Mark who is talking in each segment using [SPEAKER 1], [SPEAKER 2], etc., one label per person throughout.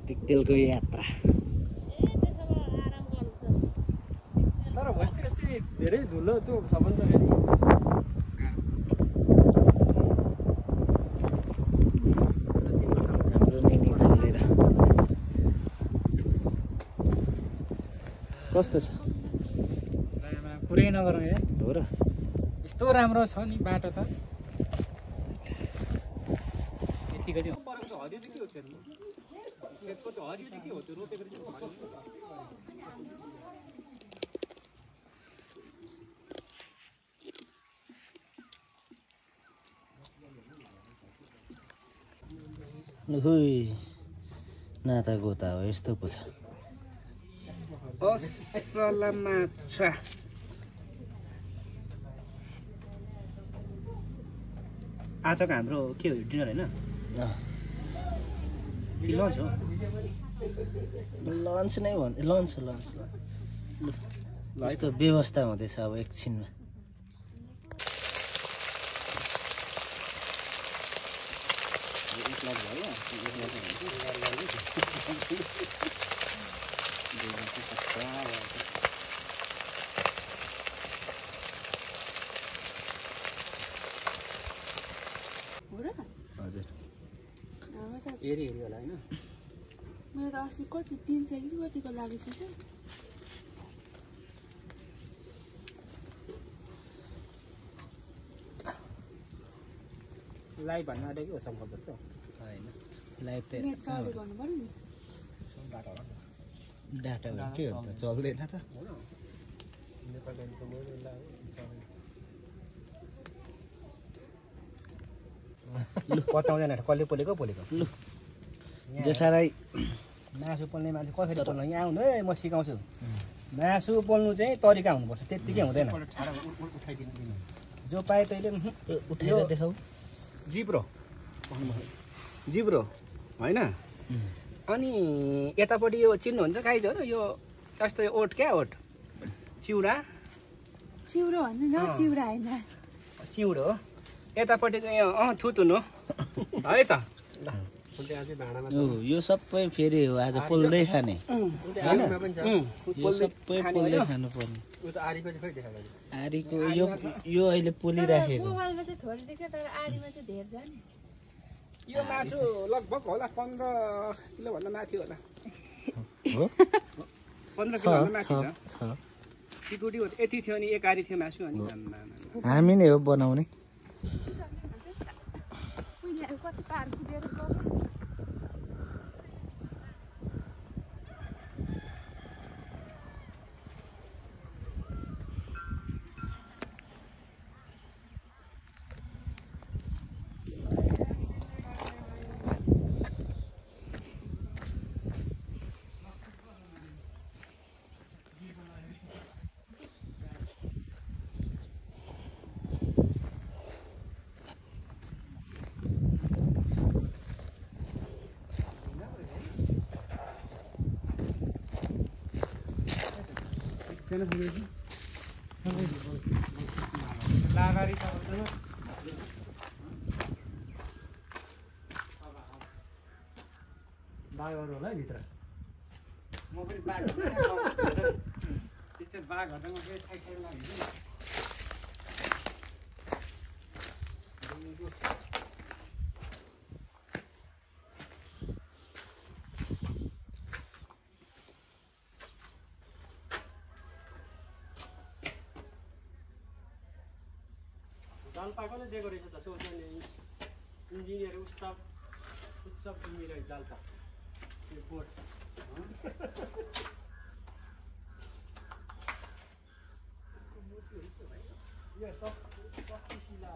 [SPEAKER 1] टिकटेलको यात्रा
[SPEAKER 2] तर भस्ती अस्ति धेरै धुलो त्यो सबन त फेरि
[SPEAKER 1] कस्तो छ
[SPEAKER 2] कुरै नगरौँ है
[SPEAKER 1] हो र
[SPEAKER 2] यस्तो राम्रो छ नि बाटो त यतिको चाहिँ हरियो चाहिँ के हो खेतको त हरियो चाहिँ के हो त्यो रोपेको चाहिँ
[SPEAKER 1] नाता गोता हो यस्तो पो छ
[SPEAKER 2] असला माछा आजको हाम्रो के हो डिनर होइन कि लन्च हो
[SPEAKER 1] लन्च नै भन्छ लन्च हो लन्च यसको व्यवस्था हुँदैछ अब एकछिनमा हजुर
[SPEAKER 2] हेरी हेरी होला होइन
[SPEAKER 3] मेरो त अस्ति कति 300 कि कतिको लागिसक्यो
[SPEAKER 2] लाइभ भन्नु आँटेको हो सम्भव जस्तो
[SPEAKER 1] होइन लाइभ त
[SPEAKER 3] नेट चल्दै गर्नु पर्यो नि
[SPEAKER 1] डाटा के हो त चल्दैन त
[SPEAKER 2] लु पचाउँदैन कसले पोलेको लु
[SPEAKER 1] जेठाराई
[SPEAKER 2] मासु पोल्ने मान्छे कसरी पोल्नु यहाँ आउनु है म सिकाउँछु मासु पोल्नु चाहिँ तरिका हुनुपर्छ त्यत्तिकै हुँदैन जो पाए तैँले
[SPEAKER 1] उठाएर देखाऊ
[SPEAKER 2] जिब्रो होइन अनि यतापट्टि यो चिन्नुहुन्छ गाइजहरू यो यस्तो ओट क्या ओट चिउरा
[SPEAKER 3] भन्नु न चिउरा होइन
[SPEAKER 2] चिउरो हो यतापट्टि चाहिँ यो थुतुन हो है त
[SPEAKER 1] यो सबै फेरि हो आज पोल्दै खाने यो सबै पोल्दै खानुपर्ने आरीको यो अहिले पोलिराखेको
[SPEAKER 3] मोबाइलमा चाहिँ थोरै देख्यो तर आरीमा चाहिँ धेर जाने
[SPEAKER 2] यो मासु लगभग होला 15 किलोभन्दा माथि होला
[SPEAKER 1] हो
[SPEAKER 2] 15 किलोभन्दा माथि छ टिकुटी यति थियो नि एक आरी थियो मासु अनि
[SPEAKER 1] हामी नै हो बनाउने
[SPEAKER 3] कति पार पुगेर
[SPEAKER 2] लागारी छ बाघहरू होला भित्र म पनि बाघ त्यस्तै बाघहरू म फेरि साइड लाग्यो जालपाकोले दिएको रहेछ त सोच्ने इन्जिनियर उत्सव तिमी जालपा यो बोट यो सब शिला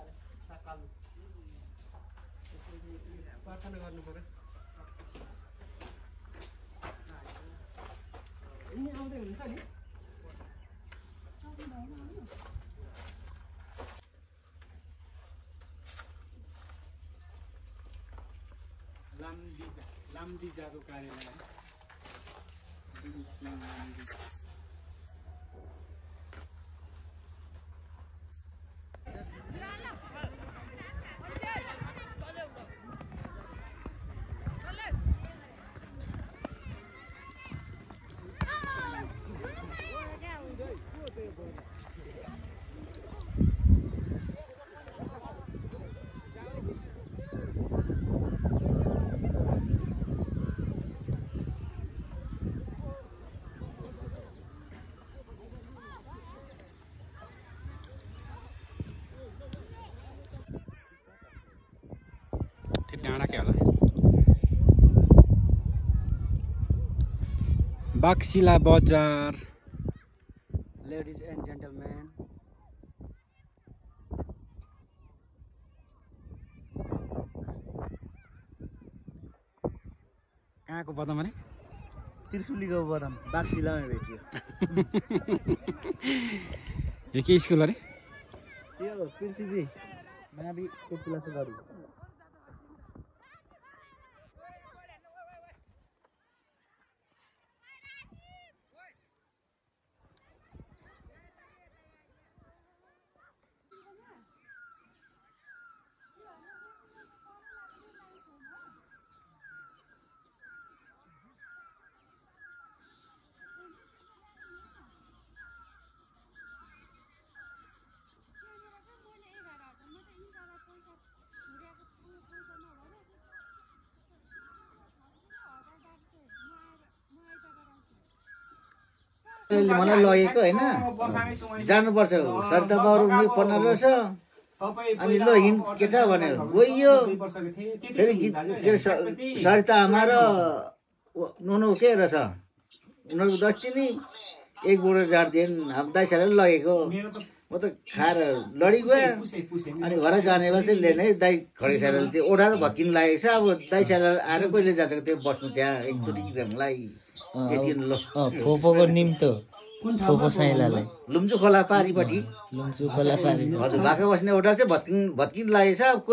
[SPEAKER 2] सकाल प्रार्थना गर्नु पर्यो यिनी आउँदै हुन्छ नि लाम्दिजाको कार्यालय डाँडाकै होला बाक्सिला बजार लेडिज एन्ड जेन्टलम्यान कहाँको बदम अरे
[SPEAKER 1] त्रिशुलीको बदम बाक्सिलामा भेटियो
[SPEAKER 2] यो के स्कुल अरे
[SPEAKER 1] यो पृथ्वी नाभी क्लास गरी मलाई लगेको होइन जानुपर्छ सरिता बाबु पढ्न रहेछ अनि ल हिँड केटा भनेर गइयो फेरि सरिता आमा र नुनु के रहेछ उनीहरूको दस्ती एक बोर्ड झार्दिएन अब दाइसाले लगेको म त खाएर लडी गयो अनि घर जाने बेला चाहिँ लिने दाइ खडेसाले त्यो ओढाएर भत्किन लागेको छ अब दाइसाले आएर कहिले जान्छ त्यो बस्नु त्यहाँ एकचोटि मलाई
[SPEAKER 4] फोपोको निम्तो फोपो साइलालाई
[SPEAKER 1] लुम्चु खोला पारिपट्टि
[SPEAKER 4] लुम्चु खोला पारि
[SPEAKER 1] हजुर भाका बस्ने ओडा चाहिँ भत्किन लागेको छ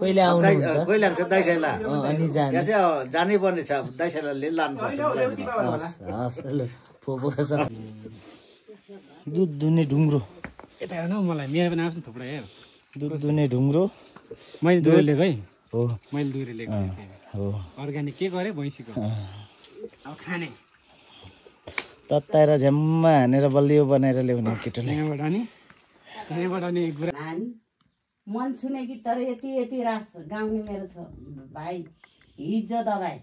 [SPEAKER 1] कहिले
[SPEAKER 4] आउनुहुन्छ
[SPEAKER 1] कहिले आउँछ दाइसाला
[SPEAKER 4] अनि
[SPEAKER 1] त्यहाँ चाहिँ जानै पर्ने छ दाइसालाले लानुपर्छ
[SPEAKER 4] हस् ल फोपोको दुध दुने ढुङ्ग्रो
[SPEAKER 2] यता हेर्न मलाई मेरो पनि आउँछ नि थुप्रै हेर
[SPEAKER 4] दुध दुने ढुङ्ग्रो
[SPEAKER 2] मैले दुरी लिएको है
[SPEAKER 4] हो
[SPEAKER 2] मैले दुरी लिएको
[SPEAKER 4] हो
[SPEAKER 2] अर्ग्यानिक के गरेँ भैँसीको अब खाने
[SPEAKER 4] तताएर झ्याम्मा हानेर बलियो बनाएर ल्याउने केटोले
[SPEAKER 2] त्यहाँबाट अनि एक कुरा
[SPEAKER 5] मन छुने गीत तर यति रास गाउने मेरो छ भाइ हिजो दबाई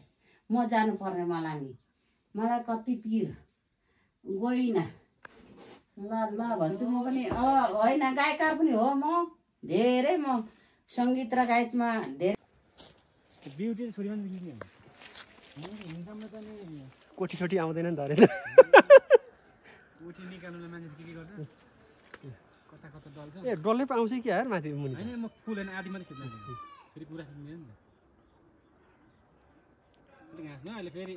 [SPEAKER 5] म जानु पर्ने मलाई कति पिर गइनँ ल भन्छु म पनि होइन गायककार पनि हो म धेरै म सङ्गीत र गायकमा धेरै
[SPEAKER 2] ब्युटी छोरीमा कोठी सोठी आउँदैन नि त अरे कोठी निकाल्नुलाई मान्छे के गर्छ कता डल्छ ए डल्लै पो आउँछ कि यार माथि मुनि हैन म फुल हैन आधी मात्रै खिच्न फेरि पुरा खिच्दैन नि त घाँस न अहिले फेरि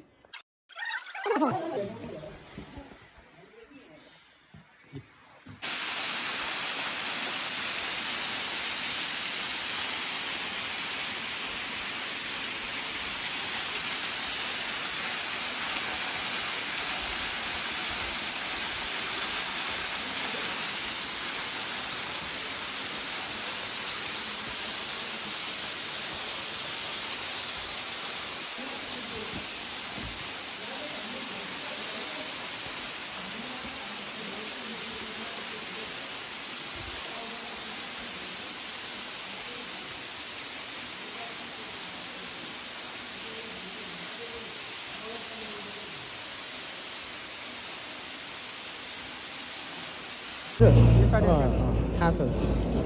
[SPEAKER 4] थाहा छ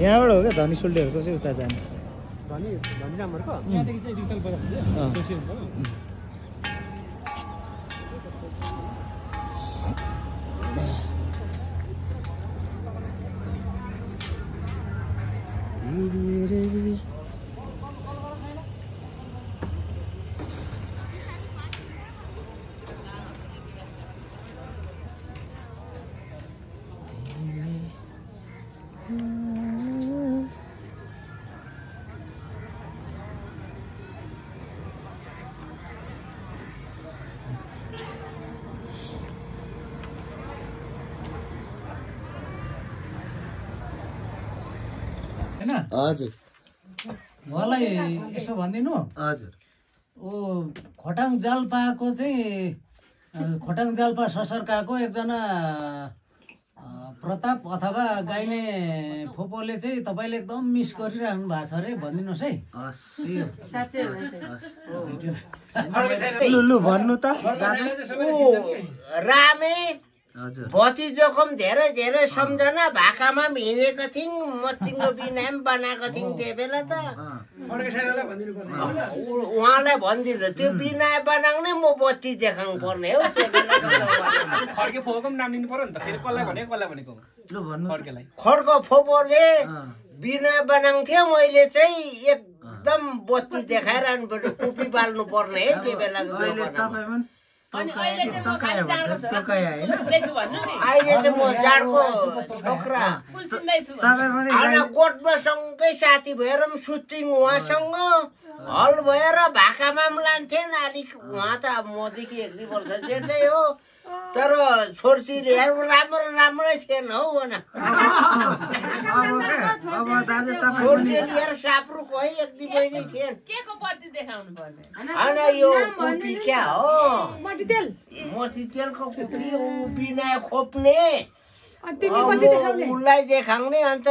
[SPEAKER 4] यहाँबाट हो क्या धनी सोल्डीहरूको चाहिँ उता जाने
[SPEAKER 2] धनी रामहरूको यहाँदेखि चाहिँ डिजिटल बजार
[SPEAKER 4] हजुर
[SPEAKER 6] मलाई यसो भनिदिनु
[SPEAKER 4] हजुर
[SPEAKER 6] खोटाङ जाल्पाको चाहिँ खोटाङ जाल्पा ससर्काको एकजना प्रताप अथवा गाइने फोपोले चाहिँ तपाईँले एकदम मिस गरिरहनु भएको छ अरे भनिदिनुहोस् है
[SPEAKER 4] लु भन्नु त
[SPEAKER 1] रामे
[SPEAKER 7] भतिजोको धेरै धेरै सम्झना भाकामा हिँडेको थियौँ मचिङ्गो बिनाम बनाएको थियौँ त्यो बेला त उहाँलाई भनिदिनु त्यो बिना बनाउने म बत्ती देखाउनु पर्ने हो त्यो बेला
[SPEAKER 2] खड्के फोको पनि नाम लिनु पर्यो नि त फेरि कसलाई भनेको खड्केलाई
[SPEAKER 7] खड्को फोपोले बिना बनाउँथ्यो मैले चाहिँ एकदम बत्ती देखाएर कुपी बाल्नु पर्ने है त्यो बेलाको अहिले चाहिँ म जाडको छोक्रा कोटमा सँगै साथी भएर पनि सुत्थ्यौँ उहाँसँग हल भएर भाकामा पनि लान्थेन अलिक उहाँ त अब मदेखि 1-2 वर्ष जेठै हो तर छोर्सीहरू राम्रै थिएन हौ भन छोर्सी लिएर साप्रुको है 1-2 बहिनी थिएन होइन यो कुपी क्या हो मट्टीतेलको कुपी बिना खोप्ने उसलाई देखाउने अन्त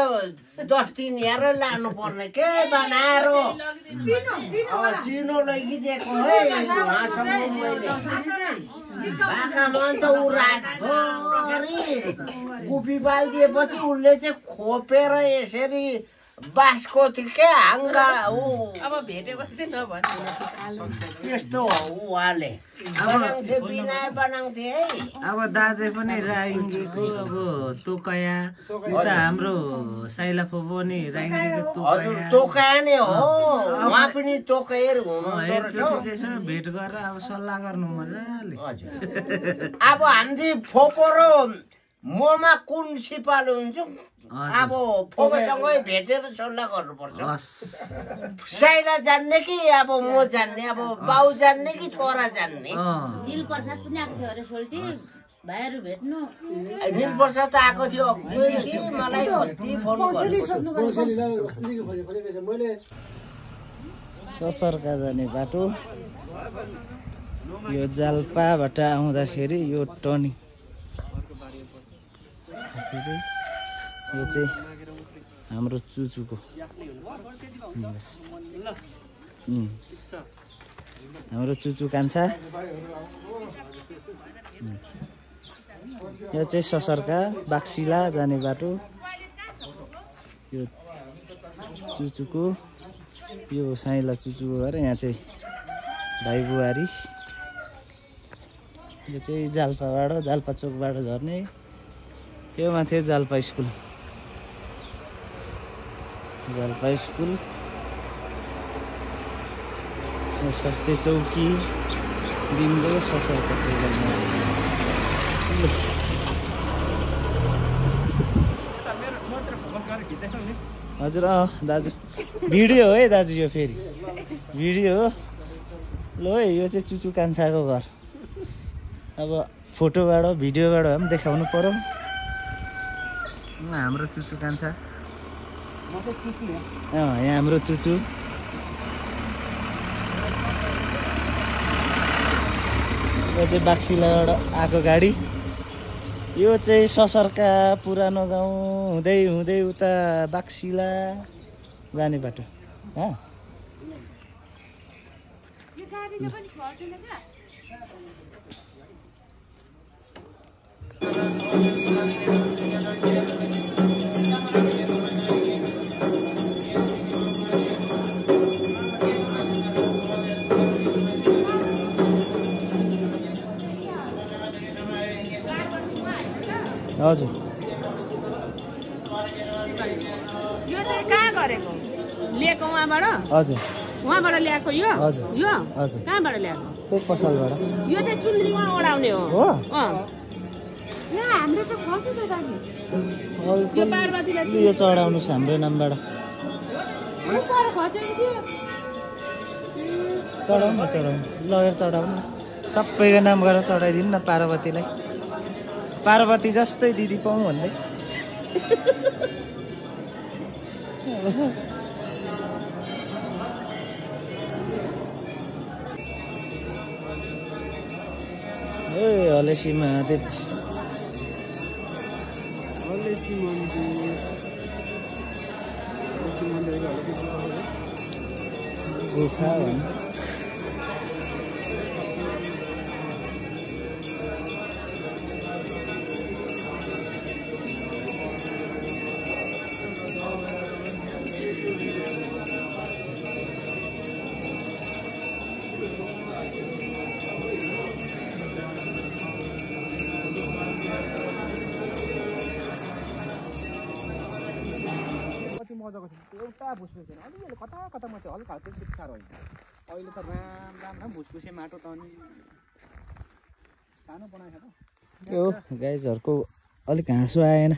[SPEAKER 7] 10 दिन हेरेर लानु पर्ने के बनाएर चिनो लगिदिएको है भाकामा त ऊ रातभरि कुपी बालिदिएपछि उसले चाहिँ खोपेर यसरी बाँसको थियो क्या हाङ्गा ऊ अब भेटेपछि त्यस्तो हो उहाँले बनाउँथे है
[SPEAKER 4] अब दाजे पनि राइङ्गेको अब तोकया उता हाम्रो साइला फुपू पनि राइङ्गेको
[SPEAKER 7] तोकया नै हो उहाँ पनि तोकयर हुनुहुन्छ
[SPEAKER 4] भेट गरेर अब सल्लाह गर्नु मजाले
[SPEAKER 7] अब हामी फोपो र ममा कुन सिपालु हुन्छौँ अब फोपोसँगै भेटेर सल्लाह गर्नुपर्छ साइला जान्ने कि अब म जान्ने अब बाउ जान्ने कि छोरा जान्ने
[SPEAKER 5] दिल प्रसाद पनि आएको थियो अरे सोल्टी भाइहरू भेट्नु
[SPEAKER 7] दिल प्रसाद त आएको थियो अघिदेखि मलाई कति फोन
[SPEAKER 4] ससरका जाने बाटो यो जाल्पाबाट आउँदाखेरि यो टर्निङ यो चाहिँ हाम्रो चुचुको हाम्रो चुचु कान्छा यो चाहिँ ससरका बाक्सिला जाने बाटो यो चुचुको यो साइला चुचुको भएर यहाँ चाहिँ भाइ बुहारी यो चाहिँ जाल्पाबाट जाल्पा चोकबाट झर्ने यो माथि जाल्पा स्कुल सस्ते चौकी बिन्दु ससरका हजुर दाजु भिडियो हो है दाजु यो फेरि भिडियो हो ल है यो चाहिँ चुचु कान्छाको घर अब फोटोबाट भिडियोबाट पनि देखाउनु पर्यो हाम्रो चुचु कान्छा यहाँ हाम्रो चुचु यो चाहिँ बाक्सिलाबाट आएको गाडी यो चाहिँ ससरका पुरानो गाउँ हुँदै हुँदै उता बाक्सिला जाने बाटो हजुर
[SPEAKER 3] यो चाहिँ कहाँ गरेको लिएको उहाँबाट
[SPEAKER 4] हजुर
[SPEAKER 3] उहाँबाट ल्याएको यो
[SPEAKER 4] हजुर
[SPEAKER 3] यो
[SPEAKER 4] हजुर
[SPEAKER 3] कहाँबाट ल्याएको
[SPEAKER 4] त्यही पसलबाट
[SPEAKER 3] यो चाहिँ चुन्द्रीमा ओडाउने हो हाम्रो त खसी छ दाजु यो पार्वतीलाई
[SPEAKER 4] यो चढाउनुहोस् हाम्रो नामबाट चढाउनु लगेर चढाउनु सबैको नाम गरेर चढाइदिनु न पार्वतीलाई पार्वती जस्तै दिदी पाउँ भन्दै ए हलेसी महादेव गुफा भन्नु
[SPEAKER 2] एउटा भुसभुस छैन अलि अहिले कता कता मात्रै हल्का हल्का त्यति साह्रो होइन अहिले त राम भुसभुसे माटो त अनि सानो बनाएको छ
[SPEAKER 4] यो गाइजहरूको अलिक हाँसो आएन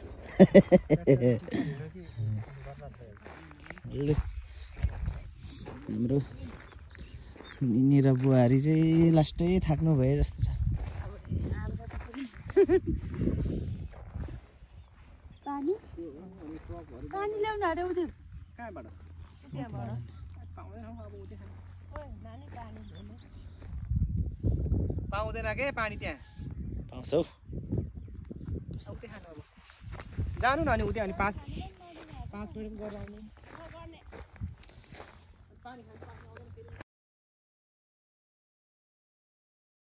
[SPEAKER 4] हाम्रो निनी र बुहारी चाहिँ लास्टै थाक्नु भयो जस्तो छ
[SPEAKER 3] पानी ल्याउनु अरे उति
[SPEAKER 2] कहाँबाट
[SPEAKER 3] त्यहाँबाट
[SPEAKER 2] पाउँदैन अब उतै पाउँदैन के पानी त्यहाँ
[SPEAKER 4] पाउँछौ
[SPEAKER 2] उतै खानु अब जानु न अनि उतै अनि 5 मिनेट गरेर आउनु पानी खानु